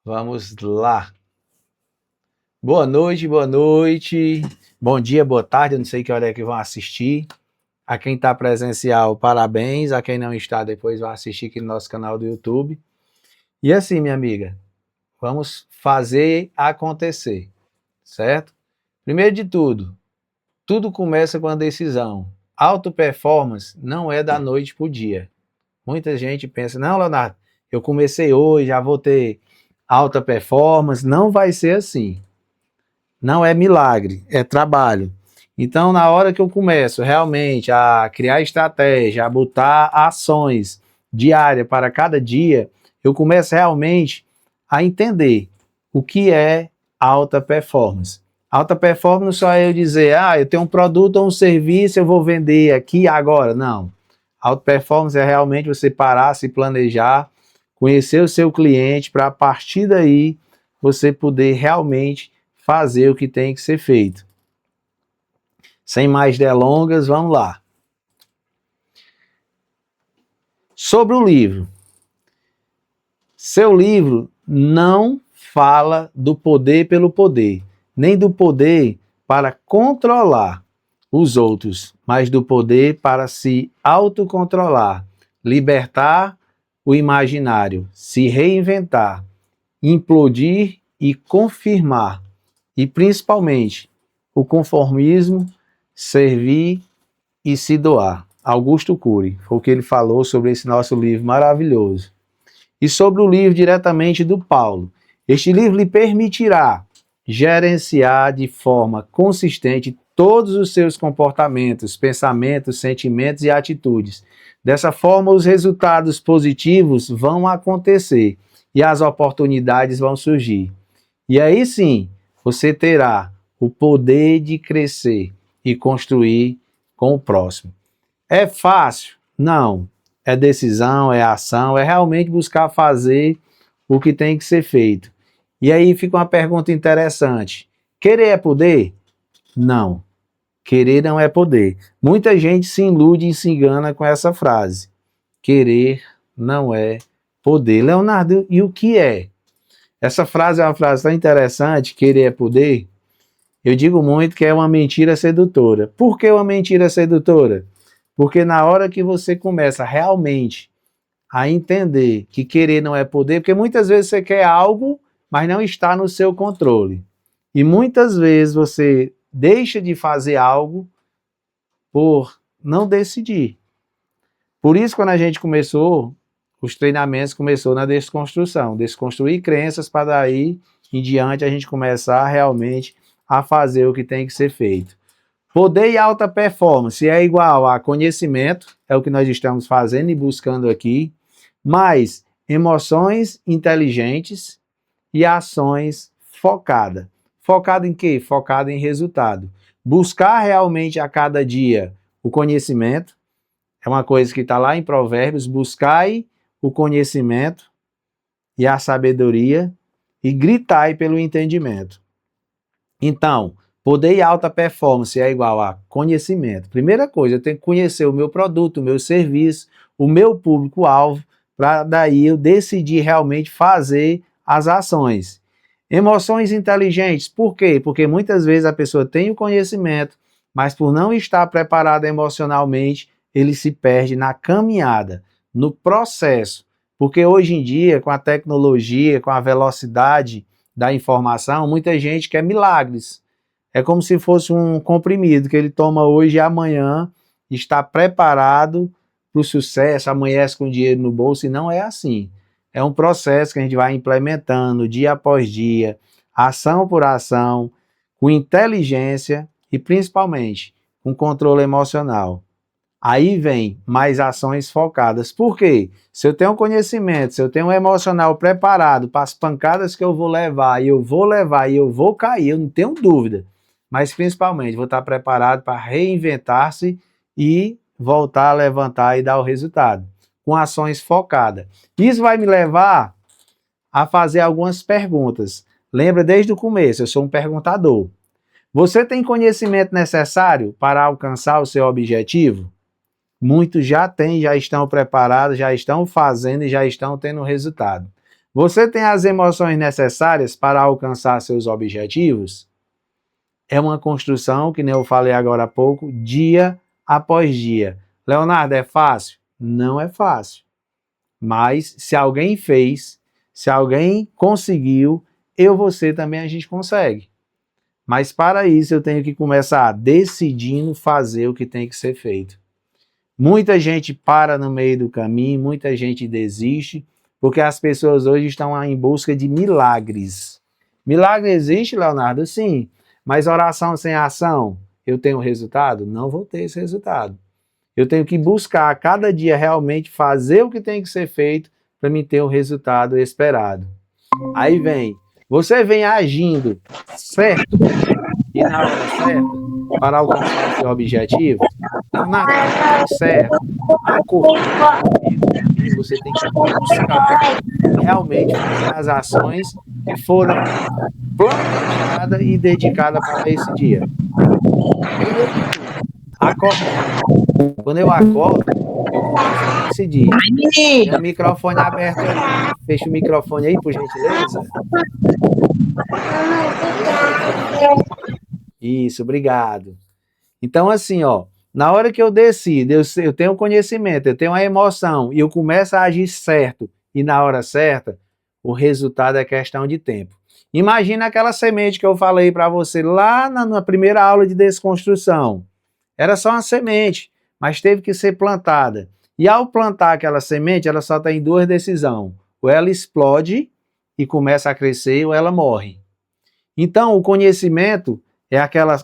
Vamos lá. Boa noite, boa noite. Bom dia, boa tarde. Eu não sei que hora é que vão assistir. A quem está presencial, parabéns. A quem não está, depois vai assistir aqui no nosso canal do YouTube. E assim, minha amiga, vamos fazer acontecer, certo? Primeiro de tudo começa com a decisão. Auto performance não é da noite para o dia. Muita gente pensa, não, Leonardo, eu comecei hoje, já vou ter alta performance. Não vai ser assim. Não é milagre, é trabalho. Então, na hora que eu começo realmente a criar estratégia, a botar ações diárias para cada dia, eu começo realmente a entender o que é alta performance. Alta performance não é só eu dizer, eu tenho um produto ou um serviço, eu vou vender aqui agora. Não. Alta performance é realmente você parar, se planejar, conhecer o seu cliente, para a partir daí você poder realmente fazer o que tem que ser feito. Sem mais delongas, vamos lá. Sobre o livro. Seu livro não fala do poder pelo poder, nem do poder para controlar os outros, mas do poder para se autocontrolar, libertar o imaginário, se reinventar, implodir e confirmar. E principalmente, o conformismo, servir e se doar. Augusto Cury, foi o que ele falou sobre esse nosso livro maravilhoso. E sobre o livro diretamente do Paulo. Este livro lhe permitirá gerenciar de forma consistente todos os seus comportamentos, pensamentos, sentimentos e atitudes. Dessa forma, os resultados positivos vão acontecer e as oportunidades vão surgir. E aí sim, você terá o poder de crescer e construir com o próximo. É fácil? Não. É decisão, é ação, é realmente buscar fazer o que tem que ser feito. E aí fica uma pergunta interessante. Querer é poder? Não. Querer não é poder. Muita gente se ilude e se engana com essa frase. Querer não é poder. Leonardo, e o que é? Essa frase é uma frase tão interessante, querer é poder. Eu digo muito que é uma mentira sedutora. Por que uma mentira sedutora? Porque na hora que você começa realmente a entender que querer não é poder, porque muitas vezes você quer algo, mas não está no seu controle. E muitas vezes você deixa de fazer algo por não decidir. Por isso, quando a gente começou, os treinamentos começou na desconstrução, desconstruir crenças para daí em diante a gente começar realmente a fazer o que tem que ser feito. Poder e alta performance é igual a conhecimento, é o que nós estamos fazendo e buscando aqui, mais emoções inteligentes e ações focadas. Focado em quê? Focado em resultado. Buscar realmente a cada dia o conhecimento, é uma coisa que está lá em Provérbios, buscai o conhecimento e a sabedoria e gritai pelo entendimento. Então, poder e alta performance é igual a conhecimento. Primeira coisa, eu tenho que conhecer o meu produto, o meu serviço, o meu público-alvo, para daí eu decidir realmente fazer as ações. Emoções inteligentes, por quê? Porque muitas vezes a pessoa tem o conhecimento, mas por não estar preparada emocionalmente, ele se perde na caminhada, no processo. Porque hoje em dia, com a tecnologia, com a velocidade da informação, muita gente quer milagres. É como se fosse um comprimido que ele toma hoje e amanhã está preparado para o sucesso, amanhece com dinheiro no bolso, e não é assim. É um processo que a gente vai implementando dia após dia, ação por ação, com inteligência e principalmente com controle emocional. Aí vem mais ações focadas. Por quê? Se eu tenho conhecimento, se eu tenho um emocional preparado para as pancadas que eu vou levar, e eu vou cair, eu não tenho dúvida. Mas principalmente vou estar preparado para reinventar-se e voltar a levantar e dar o resultado. Com ações focadas. Isso vai me levar a fazer algumas perguntas. Lembra desde o começo, eu sou um perguntador. Você tem conhecimento necessário para alcançar o seu objetivo? Muitos já têm, já estão preparados, já estão fazendo e já estão tendo resultado. Você tem as emoções necessárias para alcançar seus objetivos? É uma construção, que nem eu falei agora há pouco, dia após dia. Leonardo, é fácil? Não é fácil. Mas se alguém fez, se alguém conseguiu, você também a gente consegue. Mas para isso eu tenho que começar decidindo fazer o que tem que ser feito. Muita gente para no meio do caminho, muita gente desiste, porque as pessoas hoje estão em busca de milagres. Milagre existe, Leonardo? Sim. Mas oração sem ação, eu tenho resultado? Não vou ter esse resultado. Eu tenho que buscar a cada dia realmente fazer o que tem que ser feito para me ter o resultado esperado. Aí você vem agindo certo e na hora certa para alcançar o seu objetivo. Não, na hora certa, você tem que buscar realmente fazer as ações que foram planejadas e dedicadas para esse dia. Quando eu acordo, eu começo a decidir. Tem o microfone aberto aí. Fecha o microfone aí, por gentileza. Isso, obrigado. Então, assim, ó, na hora que eu decido, eu tenho conhecimento, eu tenho a emoção e eu começo a agir certo e na hora certa, o resultado é questão de tempo. Imagina aquela semente que eu falei para você lá na primeira aula de desconstrução. Era só uma semente, mas teve que ser plantada. E ao plantar aquela semente, ela só tem duas decisões. Ou ela explode e começa a crescer, ou ela morre. Então, o conhecimento é aquela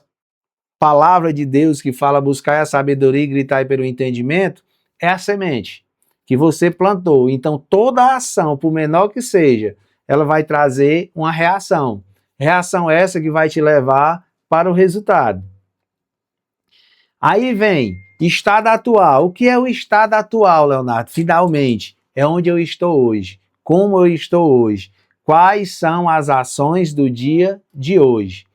palavra de Deus que fala buscar a sabedoria e gritar pelo entendimento, é a semente que você plantou. Então, toda a ação, por menor que seja, ela vai trazer uma reação. Reação essa que vai te levar para o resultado. Aí vem estado atual. O que é o estado atual, Leonardo? Finalmente, é onde eu estou hoje. Como eu estou hoje? Quais são as ações do dia de hoje?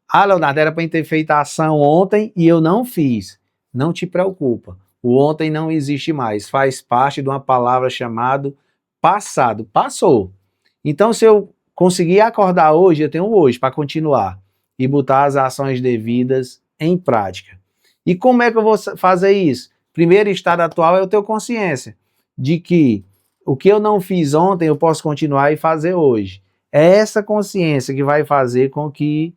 Ah, Leonardo, era para ter feito a ação ontem e eu não fiz. Não te preocupa. O ontem não existe mais. Faz parte de uma palavra chamada passado. Passou. Então, se eu conseguir acordar hoje, eu tenho hoje para continuar e botar as ações devidas em prática. E como é que eu vou fazer isso? Primeiro estado atual é eu ter consciência de que o que eu não fiz ontem eu posso continuar e fazer hoje. É essa consciência que vai fazer com que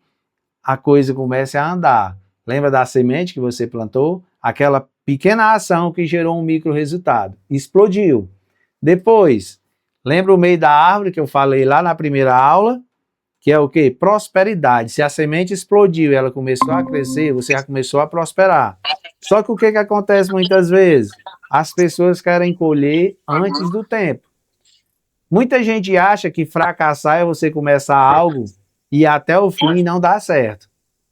a coisa comece a andar. Lembra da semente que você plantou? Aquela pequena ação que gerou um micro resultado. Explodiu. Depois, lembra o meio da árvore que eu falei lá na primeira aula? Que é o quê? Prosperidade. Se a semente explodiu e ela começou a crescer, você já começou a prosperar. Só que o que acontece muitas vezes? As pessoas querem colher antes do tempo. Muita gente acha que fracassar é você começar algo e até o fim não dá certo.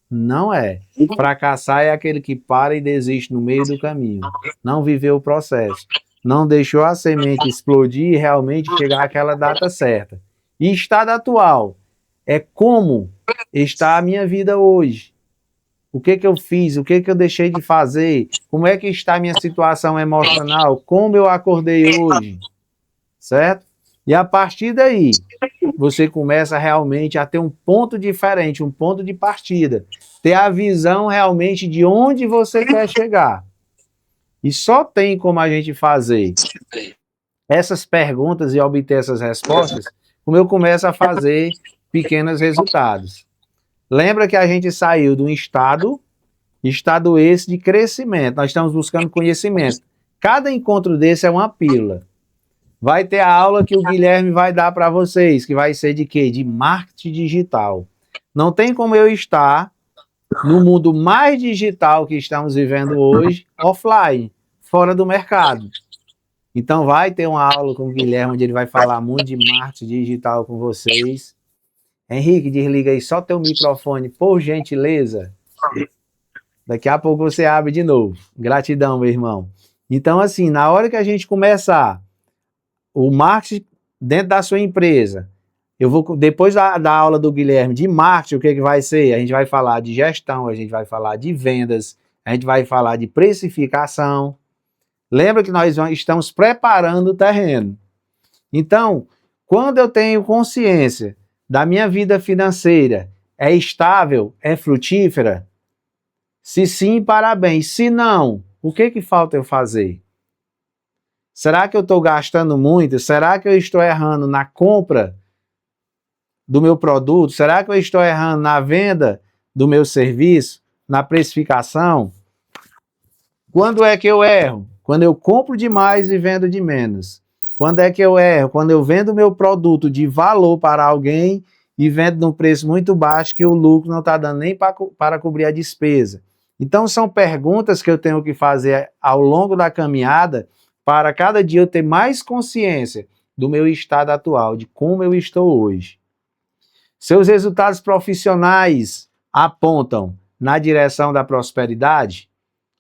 Não é. Fracassar é aquele que para e desiste no meio do caminho. Não viveu o processo. Não deixou a semente explodir e realmente chegar àquela data certa. E estado atual é como está a minha vida hoje. O que eu fiz? O que eu deixei de fazer? Como é que está a minha situação emocional? Como eu acordei hoje? Certo? E a partir daí, você começa realmente a ter um ponto diferente, um ponto de partida. Ter a visão realmente de onde você quer chegar. E só tem como a gente fazer essas perguntas e obter essas respostas, como eu começo a fazer pequenos resultados. Lembra que a gente saiu de um estado esse de crescimento. Nós estamos buscando conhecimento. Cada encontro desse é uma pílula. Vai ter a aula que o Guilherme vai dar para vocês, que vai ser de quê? De marketing digital. Não tem como eu estar no mundo mais digital que estamos vivendo hoje, offline, fora do mercado. Então vai ter uma aula com o Guilherme, onde ele vai falar muito de marketing digital com vocês. Henrique, desliga aí só teu microfone, por gentileza. Daqui a pouco você abre de novo. Gratidão, meu irmão. Então, assim, na hora que a gente começar o marketing dentro da sua empresa, eu vou, depois da aula do Guilherme de marketing, o que vai ser? A gente vai falar de gestão, a gente vai falar de vendas, a gente vai falar de precificação. Lembra que nós estamos preparando o terreno. Então, Quando eu tenho consciência da minha vida financeira, é estável, é frutífera? Se sim, parabéns. Se não, o que falta eu fazer? Será que eu estou gastando muito? Será que eu estou errando na compra do meu produto? Será que eu estou errando na venda do meu serviço? Na precificação? Quando é que eu erro? Quando eu compro demais e vendo de menos. Quando é que eu erro? Quando eu vendo meu produto de valor para alguém e vendo num preço muito baixo que o lucro não está dando nem para cobrir a despesa. Então são perguntas que eu tenho que fazer ao longo da caminhada para cada dia eu ter mais consciência do meu estado atual, de como eu estou hoje. Seus resultados profissionais apontam na direção da prosperidade?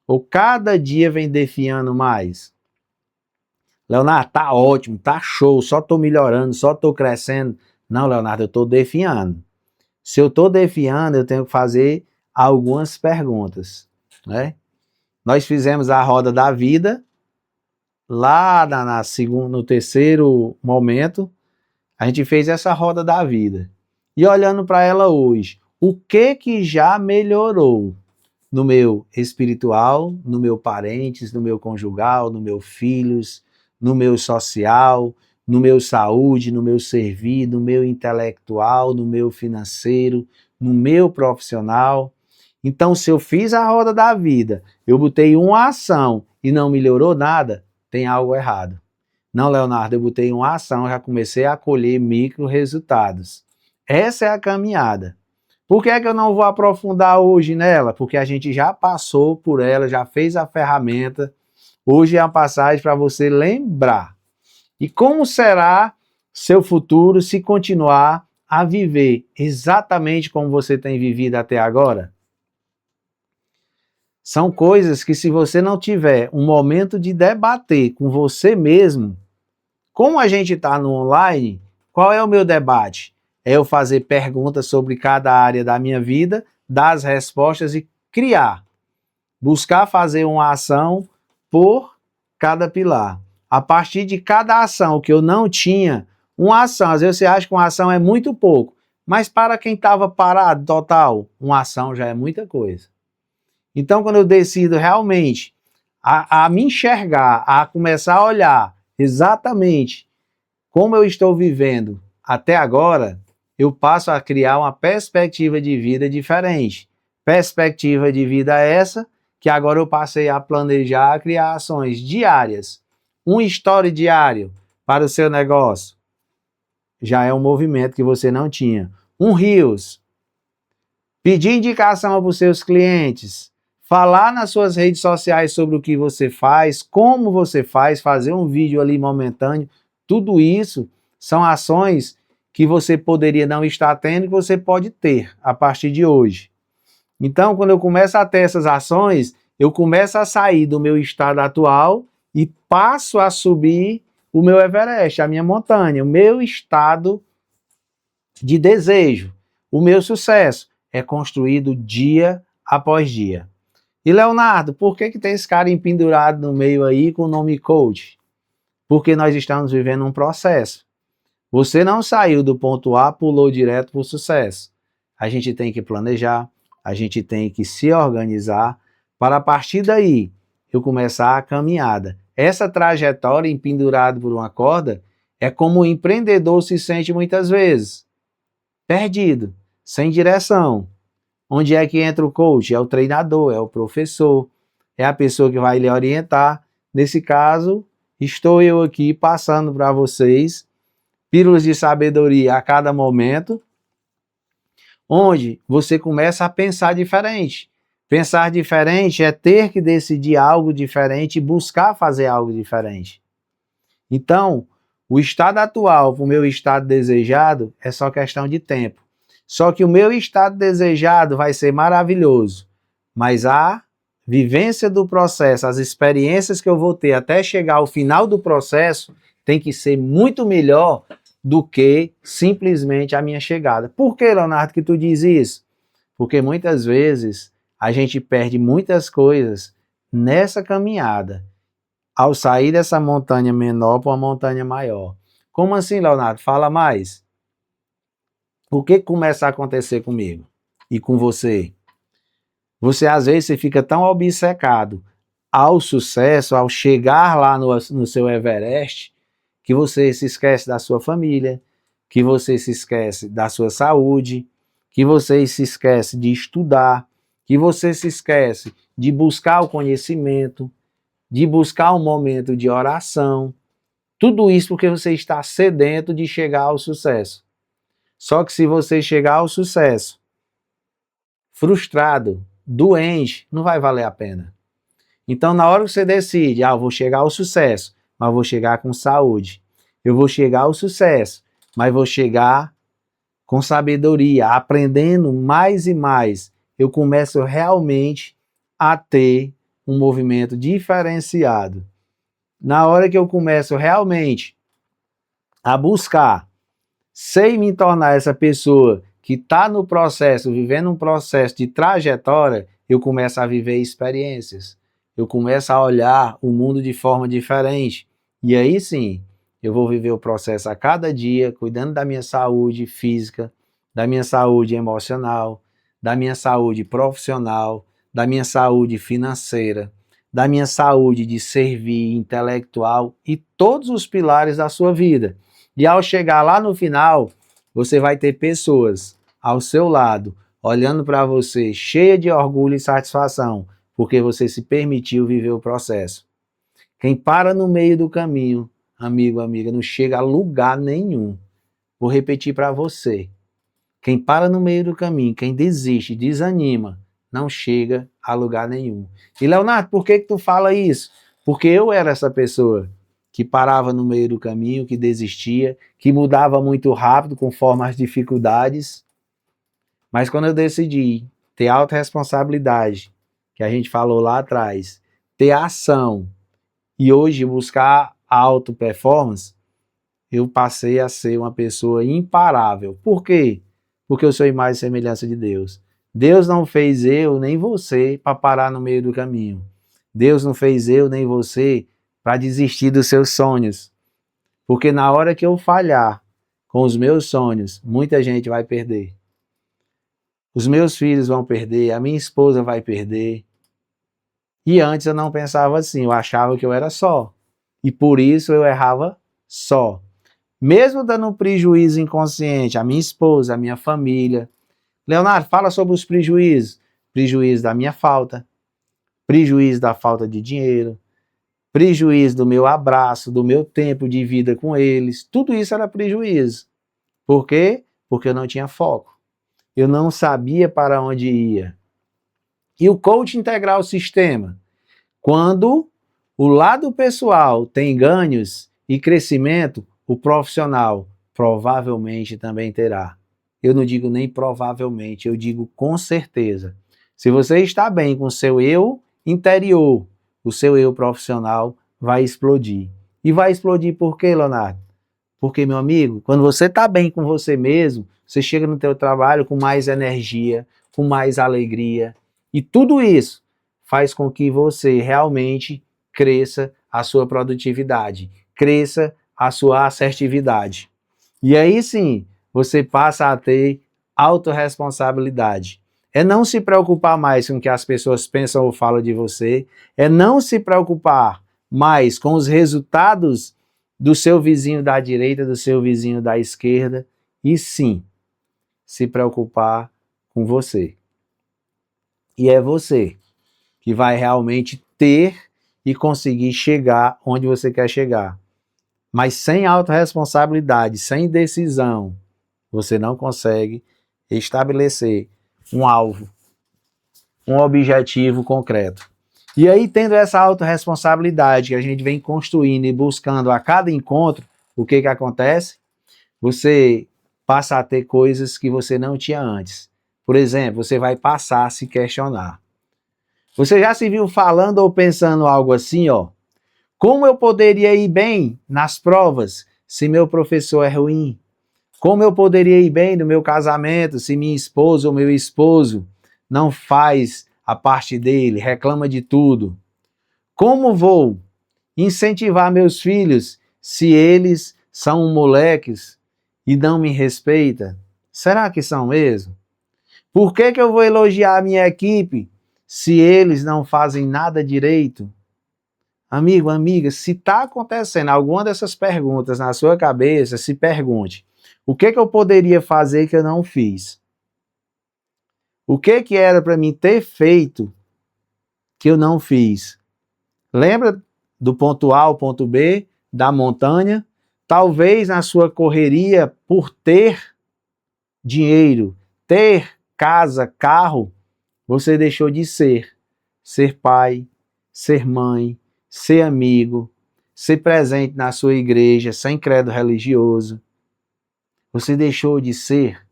Ou cada dia vem definhando mais? Leonardo, tá ótimo, tá show, só tô melhorando, só tô crescendo. Não, Leonardo, eu tô definhando. Se eu tô definhando, eu tenho que fazer algumas perguntas, né? Nós fizemos a roda da vida, lá no terceiro momento, a gente fez essa roda da vida. E olhando para ela hoje, o que já melhorou no meu espiritual, no meu parentes, no meu conjugal, no meu filhos, no meu social, no meu saúde, no meu servir, no meu intelectual, no meu financeiro, no meu profissional. Então, se eu fiz a roda da vida, eu botei uma ação e não melhorou nada, tem algo errado. Não, Leonardo, eu botei uma ação, já comecei a colher micro resultados. Essa é a caminhada. Por que é que eu não vou aprofundar hoje nela? Porque a gente já passou por ela, já fez a ferramenta. Hoje é a passagem para você lembrar. E como será seu futuro se continuar a viver exatamente como você tem vivido até agora? São coisas que, se você não tiver um momento de debater com você mesmo, como a gente está no online, qual é o meu debate? É eu fazer perguntas sobre cada área da minha vida, dar as respostas e criar. Buscar fazer uma ação por cada pilar. A partir de cada ação que eu não tinha, uma ação, às vezes você acha que uma ação é muito pouco, mas para quem estava parado total, uma ação já é muita coisa. Então, quando eu decido realmente a me enxergar, a começar a olhar exatamente como eu estou vivendo até agora, eu passo a criar uma perspectiva de vida diferente. Perspectiva de vida essa que agora eu passei a planejar, criar ações diárias. Um story diário para o seu negócio já é um movimento que você não tinha. Um Reels. Pedir indicação para os seus clientes. Falar nas suas redes sociais sobre o que você faz, como você faz, fazer um vídeo ali momentâneo. Tudo isso são ações que você poderia não estar tendo e que você pode ter a partir de hoje. Então, quando eu começo a ter essas ações, eu começo a sair do meu estado atual e passo a subir o meu Everest, a minha montanha, o meu estado de desejo. O meu sucesso é construído dia após dia. E Leonardo, por que tem esse cara empendurado no meio aí com o nome coach? Porque nós estamos vivendo um processo. Você não saiu do ponto A, pulou direto para o sucesso. A gente tem que planejar, a gente tem que se organizar para a partir daí eu começar a caminhada. Essa trajetória empendurado por uma corda é como o empreendedor se sente muitas vezes. Perdido, sem direção. Onde é que entra o coach? É o treinador, é o professor, é a pessoa que vai lhe orientar. Nesse caso, estou eu aqui passando para vocês pílulas de sabedoria a cada momento, onde você começa a pensar diferente. Pensar diferente é ter que decidir algo diferente e buscar fazer algo diferente. Então, o estado atual para o meu estado desejado é só questão de tempo. Só que o meu estado desejado vai ser maravilhoso, mas a vivência do processo, as experiências que eu vou ter até chegar ao final do processo, tem que ser muito melhor do que simplesmente a minha chegada. Por que, Leonardo, que tu diz isso? Porque muitas vezes a gente perde muitas coisas nessa caminhada, ao sair dessa montanha menor para uma montanha maior. Como assim, Leonardo? Fala mais. O que começa a acontecer comigo e com você? Você, às vezes, você fica tão obcecado ao sucesso, ao chegar lá no seu Everest, que você se esquece da sua família, que você se esquece da sua saúde, que você se esquece de estudar, que você se esquece de buscar o conhecimento, de buscar um momento de oração. Tudo isso porque você está sedento de chegar ao sucesso. Só que se você chegar ao sucesso frustrado, doente, não vai valer a pena. Então, na hora que você decide, eu vou chegar ao sucesso, mas vou chegar com saúde. Eu vou chegar ao sucesso, mas vou chegar com sabedoria, aprendendo mais e mais. Eu começo realmente a ter um movimento diferenciado. Na hora que eu começo realmente a buscar, sem me tornar essa pessoa que está no processo, vivendo um processo de trajetória, eu começo a viver experiências. Eu começo a olhar o mundo de forma diferente. E aí sim, eu vou viver o processo a cada dia, cuidando da minha saúde física, da minha saúde emocional, da minha saúde profissional, da minha saúde financeira, da minha saúde de servir, intelectual e todos os pilares da sua vida. E ao chegar lá no final, você vai ter pessoas ao seu lado, olhando para você, cheia de orgulho e satisfação, porque você se permitiu viver o processo. Quem para no meio do caminho, amigo, amiga, não chega a lugar nenhum. Vou repetir para você. Quem para no meio do caminho, quem desiste, desanima, não chega a lugar nenhum. E Leonardo, por que tu fala isso? Porque eu era essa pessoa que parava no meio do caminho, que desistia, que mudava muito rápido conforme as dificuldades. Mas quando eu decidi ter autorresponsabilidade, que a gente falou lá atrás, ter ação e hoje buscar auto performance, eu passei a ser uma pessoa imparável. Por quê? Porque eu sou imagem e semelhança de Deus. Deus não fez eu nem você para parar no meio do caminho. Deus não fez eu nem você para desistir dos seus sonhos. Porque na hora que eu falhar com os meus sonhos, muita gente vai perder. Os meus filhos vão perder, a minha esposa vai perder. E antes eu não pensava assim, eu achava que eu era só. E por isso eu errava só. Mesmo dando um prejuízo inconsciente à minha esposa, à minha família. Leonardo, fala sobre os prejuízos. Prejuízo da minha falta, prejuízo da falta de dinheiro, prejuízo do meu abraço, do meu tempo de vida com eles. Tudo isso era prejuízo. Por quê? Porque eu não tinha foco. Eu não sabia para onde ia. E o coach integral sistema, quando o lado pessoal tem ganhos e crescimento, o profissional provavelmente também terá. Eu não digo nem provavelmente, eu digo com certeza. Se você está bem com o seu eu interior, o seu eu profissional vai explodir. E vai explodir por quê, Leonardo? Porque, meu amigo, quando você está bem com você mesmo, você chega no teu trabalho com mais energia, com mais alegria. E tudo isso faz com que você realmente cresça a sua produtividade, cresça a sua assertividade. E aí sim, você passa a ter autorresponsabilidade. É não se preocupar mais com o que as pessoas pensam ou falam de você, é não se preocupar mais com os resultados do seu vizinho da direita, do seu vizinho da esquerda, e sim, se preocupar com você. E é você que vai realmente ter e conseguir chegar onde você quer chegar. Mas sem autorresponsabilidade, sem decisão, você não consegue estabelecer um alvo, um objetivo concreto. E aí, tendo essa autorresponsabilidade que a gente vem construindo e buscando a cada encontro, o que que acontece? Você passa a ter coisas que você não tinha antes. Por exemplo, você vai passar a se questionar. Você já se viu falando ou pensando algo assim, ó? Como eu poderia ir bem nas provas se meu professor é ruim? Como eu poderia ir bem no meu casamento se minha esposa ou meu esposo não faz a parte dele, reclama de tudo? Como vou incentivar meus filhos se eles são moleques e não me respeita? Será que são mesmo? Por que eu vou elogiar a minha equipe se eles não fazem nada direito? Amigo, amiga, se está acontecendo alguma dessas perguntas na sua cabeça, se pergunte, o que eu poderia fazer que eu não fiz? O que era para mim ter feito que eu não fiz? Lembra do ponto A ao ponto B, da montanha? Talvez na sua correria por ter dinheiro, ter casa, carro, você deixou de ser pai, ser mãe, ser amigo, ser presente na sua igreja, sem credo religioso. Você deixou de ser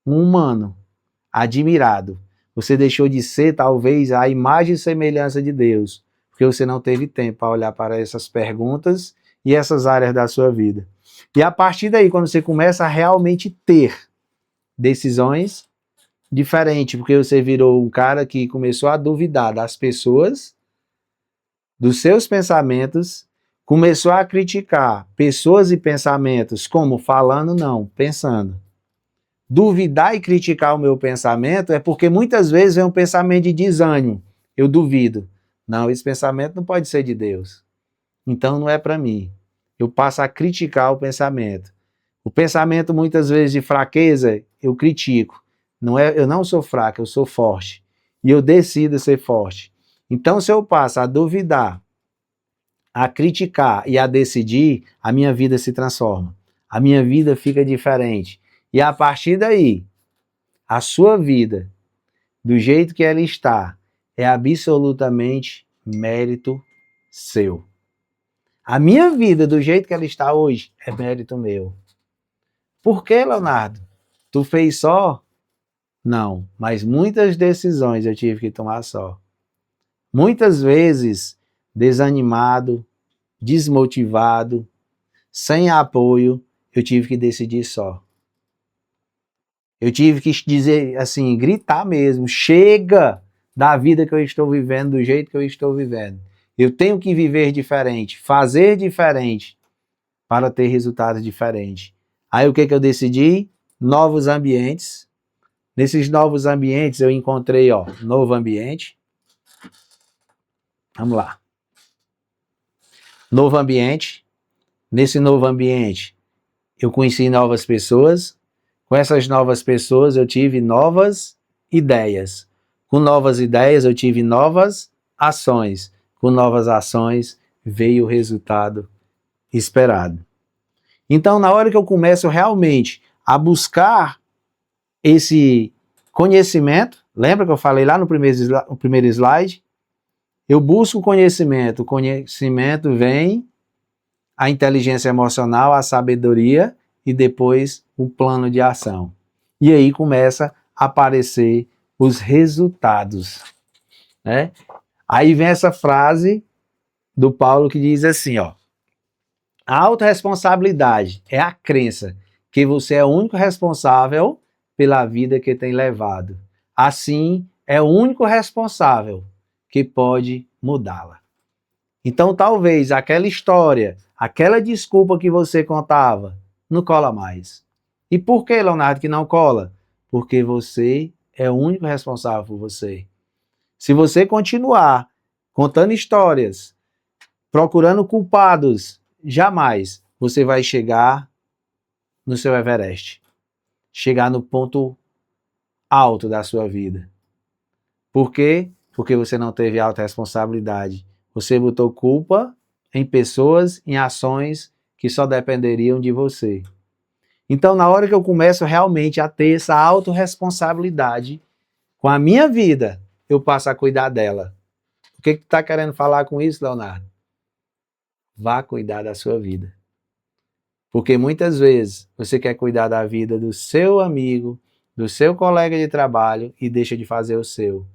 um humano admirado. Você deixou de ser, talvez, a imagem e semelhança de Deus, porque você não teve tempo para olhar para essas perguntas e essas áreas da sua vida. E a partir daí, quando você começa a realmente ter decisões diferentes, porque você virou um cara que começou a duvidar das pessoas, dos seus pensamentos, começou a criticar pessoas e pensamentos, como falando, não, pensando. Duvidar e criticar o meu pensamento é porque muitas vezes vem um pensamento de desânimo. Eu duvido. Não, esse pensamento não pode ser de Deus. Então não é para mim. Eu passo a criticar o pensamento. O pensamento muitas vezes de fraqueza, eu critico. Não é, eu não sou fraco, eu sou forte. E eu decido ser forte. Então se eu passo a duvidar, a criticar e a decidir, a minha vida se transforma. A minha vida fica diferente. E a partir daí, a sua vida, do jeito que ela está, é absolutamente mérito seu. A minha vida, do jeito que ela está hoje, é mérito meu. Por que, Leonardo? Tu fez só? Não, mas muitas decisões eu tive que tomar só. Muitas vezes, desanimado, desmotivado, sem apoio, eu tive que decidir só. Eu tive que dizer assim, gritar mesmo, chega da vida que eu estou vivendo, do jeito que eu estou vivendo. Eu tenho que viver diferente, fazer diferente, para ter resultados diferentes. Aí o que eu decidi? Novos ambientes. Nesses novos ambientes eu encontrei, novo ambiente. Vamos lá. Novo ambiente. Nesse novo ambiente eu conheci novas pessoas. Com essas novas pessoas eu tive novas ideias. Com novas ideias eu tive novas ações. Com novas ações veio o resultado esperado. Então, na hora que eu começo realmente a buscar esse conhecimento, lembra que eu falei lá no primeiro slide? Eu busco conhecimento, o conhecimento vem, a inteligência emocional, a sabedoria e depois o plano de ação. E aí começa a aparecer os resultados, né? Aí vem essa frase do Paulo que diz assim, a autorresponsabilidade é a crença que você é o único responsável pela vida que tem levado. Assim, é o único responsável que pode mudá-la. Então, talvez aquela história, aquela desculpa que você contava, não cola mais. E por que, Leonardo, que não cola? Porque você é o único responsável por você. Se você continuar contando histórias, procurando culpados, jamais você vai chegar no seu Everest. Chegar no ponto alto da sua vida. Por quê? Porque você não teve autorresponsabilidade. Você botou culpa em pessoas, em ações que só dependeriam de você. Então, na hora que eu começo realmente a ter essa autorresponsabilidade com a minha vida, eu passo a cuidar dela. O que está querendo falar com isso, Leonardo? Vá cuidar da sua vida. Porque muitas vezes você quer cuidar da vida do seu amigo, do seu colega de trabalho e deixa de fazer o seu.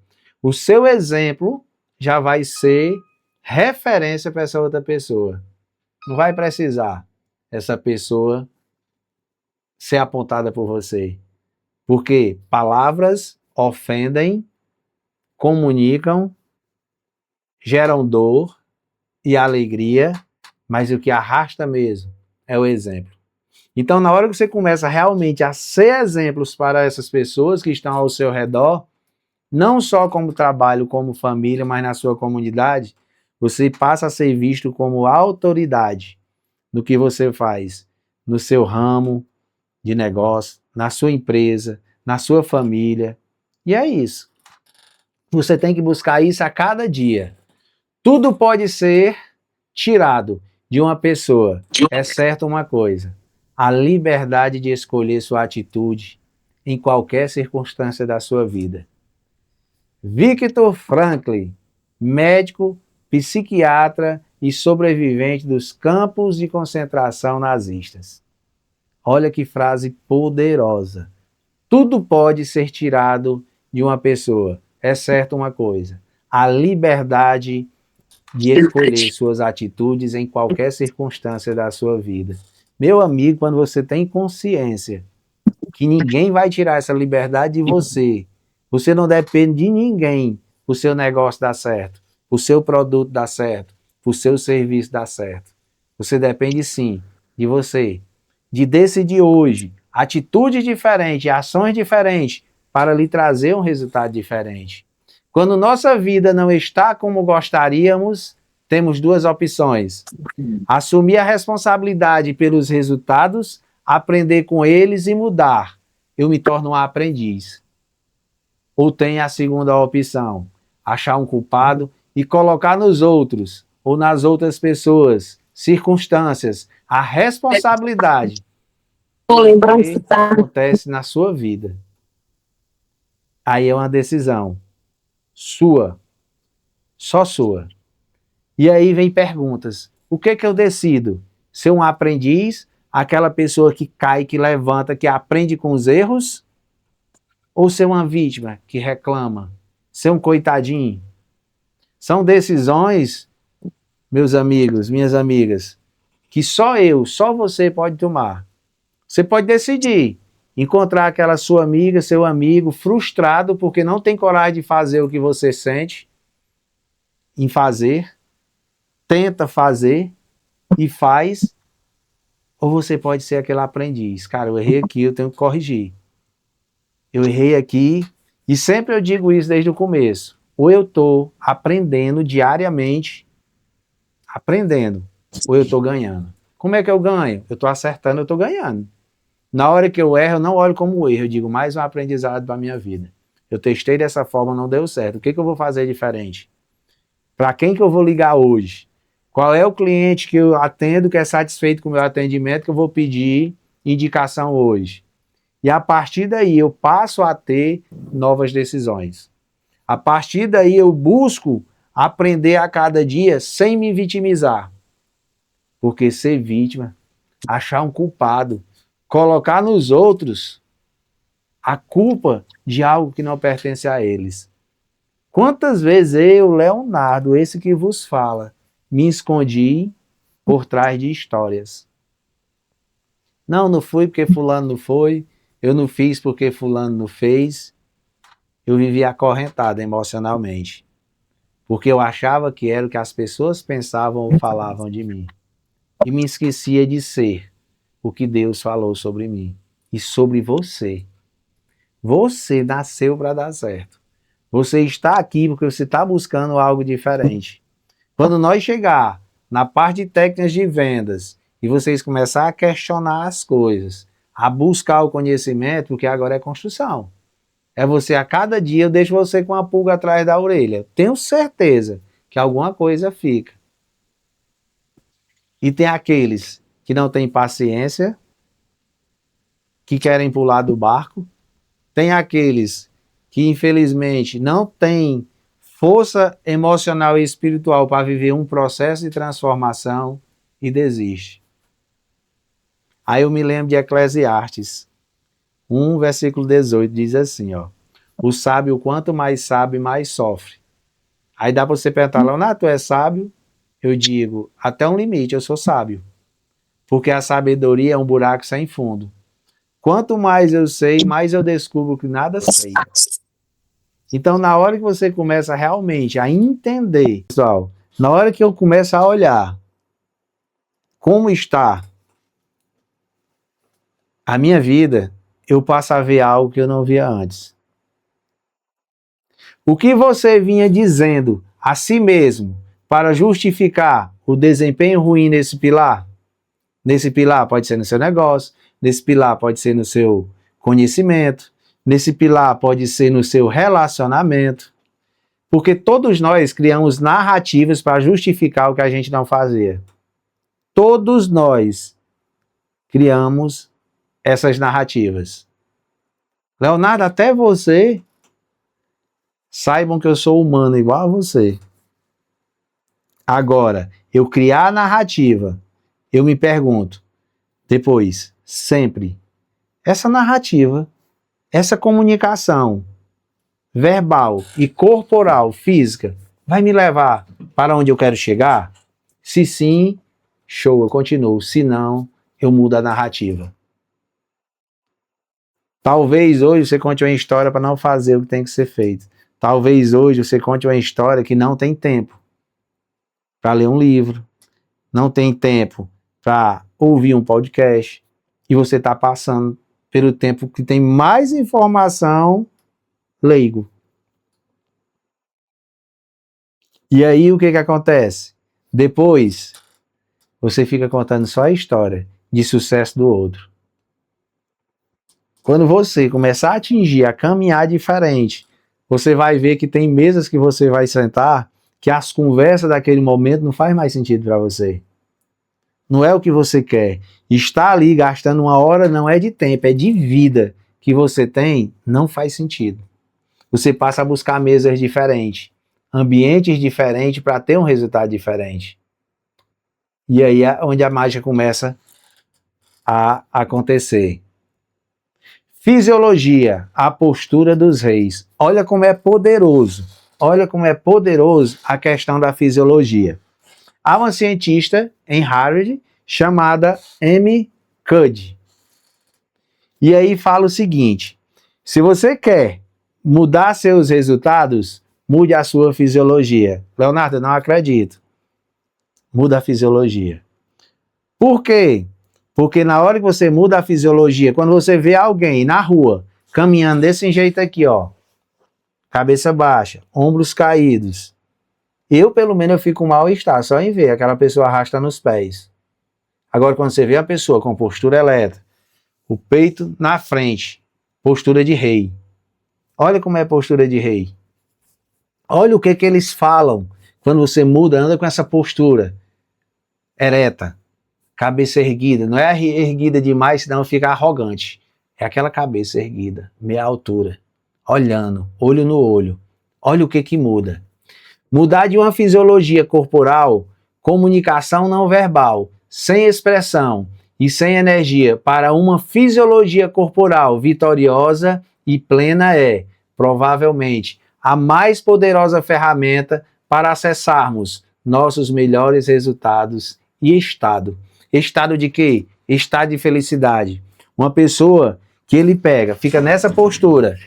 O seu exemplo já vai ser referência para essa outra pessoa. Não vai precisar essa pessoa ser apontada por você. Porque palavras ofendem, comunicam, geram dor e alegria, mas o que arrasta mesmo é o exemplo. Então, na hora que você começa realmente a ser exemplos para essas pessoas que estão ao seu redor, não só como trabalho, como família, mas na sua comunidade, você passa a ser visto como autoridade no que você faz, no seu ramo de negócio, na sua empresa, na sua família. E é isso. Você tem que buscar isso a cada dia. Tudo pode ser tirado de uma pessoa, exceto uma coisa: a liberdade de escolher sua atitude em qualquer circunstância da sua vida. Viktor Frankl, médico, psiquiatra e sobrevivente dos campos de concentração nazistas. Olha que frase poderosa. Tudo pode ser tirado de uma pessoa, exceto uma coisa: a liberdade de escolher suas atitudes em qualquer circunstância da sua vida. Meu amigo, quando você tem consciência que ninguém vai tirar essa liberdade de você, você não depende de ninguém para o seu negócio dar certo, para o seu produto dar certo, para o seu serviço dar certo. Você depende sim de você, de decidir hoje atitudes diferentes, ações diferentes para lhe trazer um resultado diferente. Quando nossa vida não está como gostaríamos, temos duas opções: assumir a responsabilidade pelos resultados, aprender com eles e mudar. Eu me torno um aprendiz. Ou tem a segunda opção: achar um culpado e colocar nos outros ou nas outras pessoas, circunstâncias, a responsabilidade do que acontece na sua vida. Aí é uma decisão sua, só sua. E aí vem perguntas: o que eu decido? Ser um aprendiz, aquela pessoa que cai, que levanta, que aprende com os erros? Ou ser uma vítima que reclama? Ser um coitadinho? São decisões, meus amigos, minhas amigas, que só eu, só você pode tomar. Você pode decidir encontrar aquela sua amiga, seu amigo, frustrado porque não tem coragem de fazer o que você sente em fazer, tenta fazer e faz, ou você pode ser aquele aprendiz. Cara, eu errei aqui, eu tenho que corrigir. Eu errei aqui, e sempre eu digo isso desde o começo. Ou eu estou aprendendo diariamente, aprendendo, ou eu estou ganhando. Como é que eu ganho? Eu estou acertando, eu estou ganhando. Na hora que eu erro, eu não olho como erro, eu digo mais um aprendizado para a minha vida. Eu testei dessa forma, não deu certo. O que eu vou fazer diferente? Para quem que eu vou ligar hoje? Qual é o cliente que eu atendo que é satisfeito com o meu atendimento que eu vou pedir indicação hoje? E a partir daí eu passo a ter novas decisões. A partir daí eu busco aprender a cada dia sem me vitimizar. Porque ser vítima, achar um culpado, colocar nos outros a culpa de algo que não pertence a eles. Quantas vezes eu, Leonardo, esse que vos fala, me escondi por trás de histórias. Não fui porque fulano não foi, eu não fiz porque fulano não fez. Eu vivia acorrentado emocionalmente, porque eu achava que era o que as pessoas pensavam ou falavam de mim. E me esquecia de ser o que Deus falou sobre mim e sobre você. Você nasceu para dar certo. Você está aqui porque você está buscando algo diferente. Quando nós chegar na parte de técnicas de vendas e vocês começar a questionar as coisas, a buscar o conhecimento, porque agora é construção. É você a cada dia, eu deixo você com uma pulga atrás da orelha. Tenho certeza que alguma coisa fica. E tem aqueles que não têm paciência, que querem pular do barco. Tem aqueles que, infelizmente, não têm força emocional e espiritual para viver um processo de transformação e desiste. Aí eu me lembro de Eclesiastes 1, versículo 18, diz assim, ó: o sábio, quanto mais sabe, mais sofre. Aí dá para você perguntar, Leonardo, tu é sábio? Eu digo, até um limite, eu sou sábio. Porque a sabedoria é um buraco sem fundo. Quanto mais eu sei, mais eu descubro que nada sei. Então, na hora que você começa realmente a entender, pessoal, na hora que eu começo a olhar como está a minha vida, eu passo a ver algo que eu não via antes. O que você vinha dizendo a si mesmo para justificar o desempenho ruim nesse pilar? Nesse pilar pode ser no seu negócio, nesse pilar pode ser no seu conhecimento, nesse pilar pode ser no seu relacionamento. Porque todos nós criamos narrativas para justificar o que a gente não fazia. Todos nós criamos essas narrativas. Leonardo, até você, saibam que eu sou humano igual a você. Agora, eu criar a narrativa, eu me pergunto, depois, sempre, essa narrativa, essa comunicação verbal e corporal, física, vai me levar para onde eu quero chegar? Se sim, show, eu continuo. Se não, eu mudo a narrativa. Talvez hoje você conte uma história para não fazer o que tem que ser feito. Talvez hoje você conte uma história que não tem tempo para ler um livro, não tem tempo para ouvir um podcast, e você está passando pelo tempo que tem mais informação leigo. E aí o que acontece? Depois, você fica contando só a história de sucesso do outro. Quando você começar a atingir, a caminhar diferente, você vai ver que tem mesas que você vai sentar que as conversas daquele momento não faz mais sentido para você. Não é o que você quer. Estar ali gastando uma hora não é de tempo, é de vida que você tem, não faz sentido. Você passa a buscar mesas diferentes, ambientes diferentes para ter um resultado diferente. E aí é onde a mágica começa a acontecer. Fisiologia, a postura dos reis. Olha como é poderoso. Olha como é poderoso a questão da fisiologia. Há uma cientista em Harvard chamada Amy Cuddy. E aí fala o seguinte: se você quer mudar seus resultados, mude a sua fisiologia. Leonardo, eu não acredito. Muda a fisiologia. Por quê? Porque na hora que você muda a fisiologia, quando você vê alguém na rua, caminhando desse jeito aqui, ó, cabeça baixa, ombros caídos, eu pelo menos eu fico mal-estar só em ver aquela pessoa arrasta nos pés. Agora quando você vê a pessoa com postura elétrica, o peito na frente, postura de rei. Olha como é a postura de rei. Olha o que eles falam quando você muda, anda com essa postura ereta, cabeça erguida. Não é erguida demais, senão fica arrogante. É aquela cabeça erguida, meia altura, olhando, olho no olho. Olha o que muda. Mudar de uma fisiologia corporal, comunicação não verbal, sem expressão e sem energia, para uma fisiologia corporal vitoriosa e plena é, provavelmente, a mais poderosa ferramenta para acessarmos nossos melhores resultados e estado. Estado de quê? Estado de felicidade. Uma pessoa que ele pega, fica nessa postura,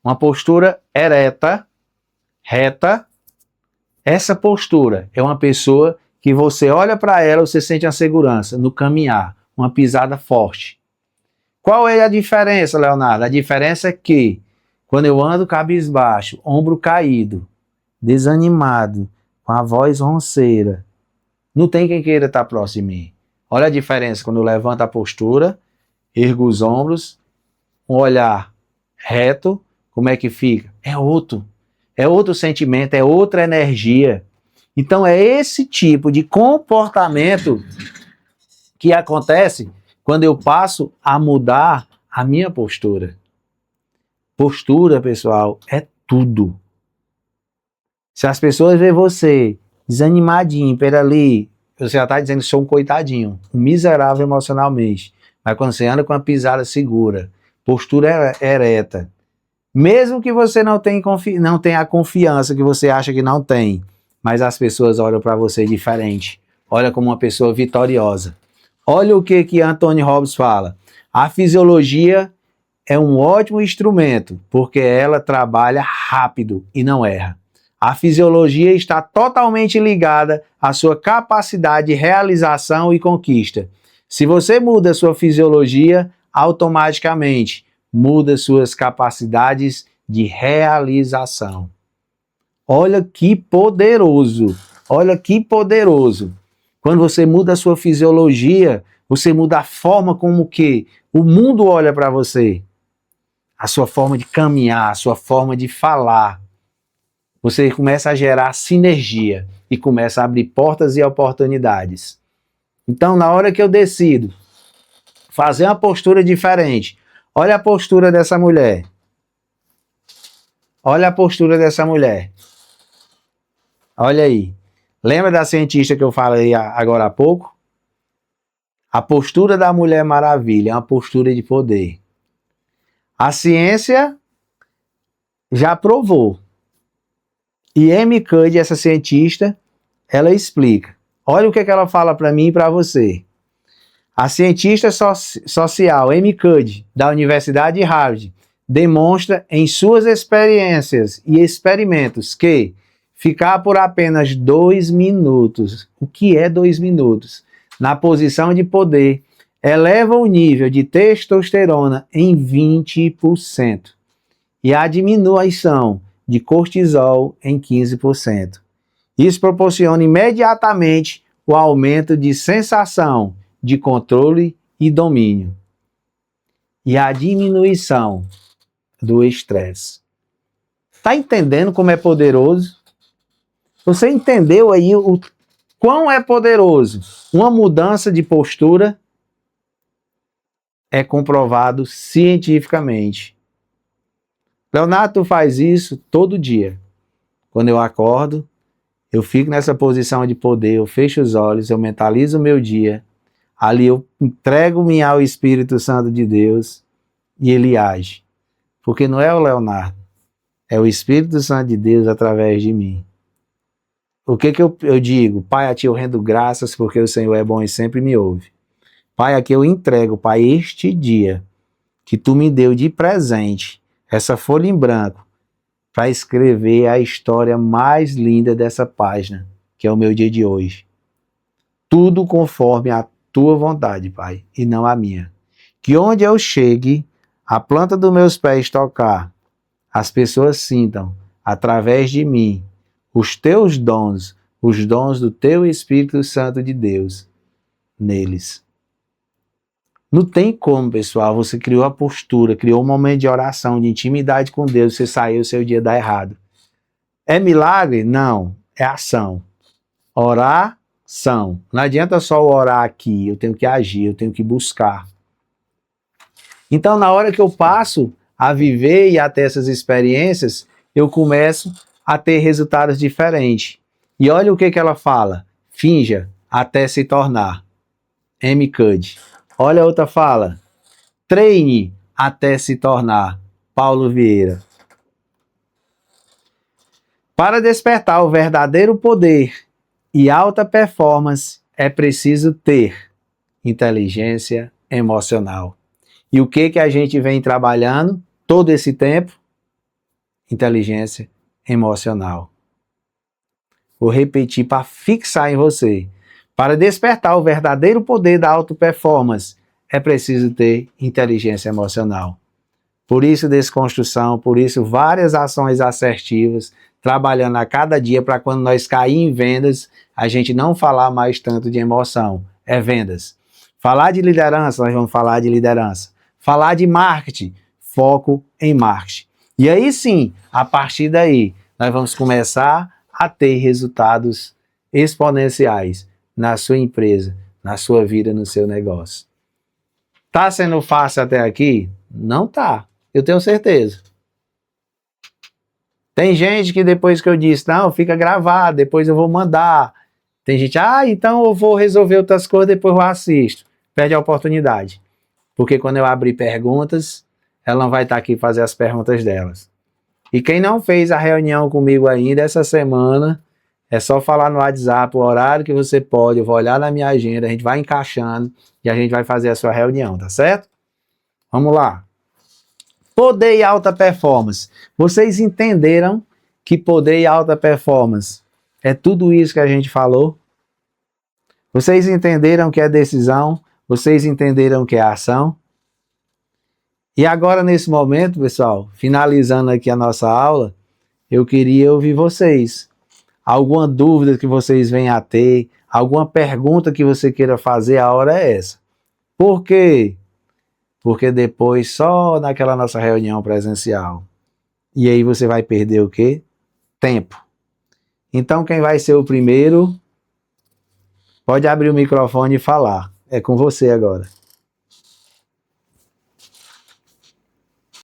uma postura ereta, reta. Essa postura é uma pessoa que você olha para ela, você sente a segurança no caminhar, uma pisada forte. Qual é a diferença, Leonardo? A diferença é que quando eu ando cabisbaixo, ombro caído, desanimado, com a voz ronceira, não tem quem queira estar próximo de mim. Olha a diferença quando eu levanto a postura, ergo os ombros, um olhar reto, como é que fica? É outro sentimento, é outra energia. Então é esse tipo de comportamento que acontece quando eu passo a mudar a minha postura. Postura, pessoal, é tudo. Se as pessoas veem você desanimadinho, per ali, você já está dizendo que sou um coitadinho, um miserável emocionalmente. Mas quando você anda com uma pisada segura, postura ereta, mesmo que você não tenha a confiança que você acha que não tem, mas as pessoas olham para você diferente. Olha como uma pessoa vitoriosa. Olha o que Anthony Robbins fala. A fisiologia é um ótimo instrumento, porque ela trabalha rápido e não erra. A fisiologia está totalmente ligada à sua capacidade de realização e conquista. Se você muda a sua fisiologia, automaticamente muda suas capacidades de realização. Olha que poderoso! Olha que poderoso! Quando você muda a sua fisiologia, você muda a forma como que o mundo olha para você. A sua forma de caminhar, a sua forma de falar. Você começa a gerar sinergia e começa a abrir portas e oportunidades. Então, na hora que eu decido fazer uma postura diferente, olha a postura dessa mulher. Olha a postura dessa mulher. Olha aí. Lembra da cientista que eu falei agora há pouco? A postura da Mulher Maravilha é uma postura de poder. A ciência já provou. E Amy Cuddy, essa cientista, ela explica. Olha o que ela fala para mim e para você. A cientista social Amy Cuddy, da Universidade de Harvard, demonstra em suas experiências e experimentos que ficar por apenas 2 minutos, o que é 2 minutos, na posição de poder, eleva o nível de testosterona em 20% e a diminuição de cortisol em 15%. Isso proporciona imediatamente o aumento de sensação de controle e domínio e a diminuição do estresse. Está entendendo como é poderoso? Você entendeu aí o quão é poderoso? Uma mudança de postura é comprovado cientificamente. Leonardo faz isso todo dia. Quando eu acordo, eu fico nessa posição de poder, eu fecho os olhos, eu mentalizo o meu dia, ali eu entrego-me ao Espírito Santo de Deus e ele age. Porque não é o Leonardo, é o Espírito Santo de Deus através de mim. O que eu digo? Pai, a ti eu rendo graças porque o Senhor é bom e sempre me ouve. Pai, aqui eu entrego, Pai, este dia que tu me deu de presente, essa folha em branco, para escrever a história mais linda dessa página, que é o meu dia de hoje. Tudo conforme a tua vontade, Pai, e não a minha. Que onde eu chegue, a planta dos meus pés tocar, as pessoas sintam, através de mim, os teus dons, os dons do teu Espírito Santo de Deus neles. Não tem como, pessoal, você criou a postura, criou um momento de oração, de intimidade com Deus, você saiu, o seu dia dá errado. É milagre? Não, é ação. Oração. Não adianta só orar aqui, eu tenho que agir, eu tenho que buscar. Então, na hora que eu passo a viver e a ter essas experiências, eu começo a ter resultados diferentes. E olha o que ela fala. Finja até se tornar. Amy Cuddy. Olha a outra fala. Treine até se tornar. Paulo Vieira. Para despertar o verdadeiro poder e alta performance, é preciso ter inteligência emocional. E o que a gente vem trabalhando todo esse tempo? Inteligência emocional. Vou repetir para fixar em você. Para despertar o verdadeiro poder da alta performance, é preciso ter inteligência emocional. Por isso, desconstrução, por isso, várias ações assertivas, trabalhando a cada dia para quando nós cair em vendas, a gente não falar mais tanto de emoção, é vendas. Falar de liderança, nós vamos falar de liderança. Falar de marketing, foco em marketing. E aí sim, a partir daí, nós vamos começar a ter resultados exponenciais na sua empresa, na sua vida, no seu negócio. Tá sendo fácil até aqui? Não tá, eu tenho certeza. Tem gente que depois que eu disse, não, fica gravado, depois eu vou mandar. Tem gente, então eu vou resolver outras coisas, depois eu assisto. Perde a oportunidade. Porque quando eu abrir perguntas, ela não vai estar aqui fazer as perguntas delas. E quem não fez a reunião comigo ainda essa semana, é só falar no WhatsApp o horário que você pode, eu vou olhar na minha agenda, a gente vai encaixando e a gente vai fazer a sua reunião, tá certo? Vamos lá. Poder e alta performance. Vocês entenderam que poder e alta performance é tudo isso que a gente falou? Vocês entenderam que é decisão? Vocês entenderam o que é ação? E agora, nesse momento, pessoal, finalizando aqui a nossa aula, eu queria ouvir vocês. Alguma dúvida que vocês venham a ter, alguma pergunta que você queira fazer, a hora é essa. Por quê? Porque depois, só naquela nossa reunião presencial. E aí você vai perder o quê? Tempo. Então, quem vai ser o primeiro, pode abrir o microfone e falar. É com você agora.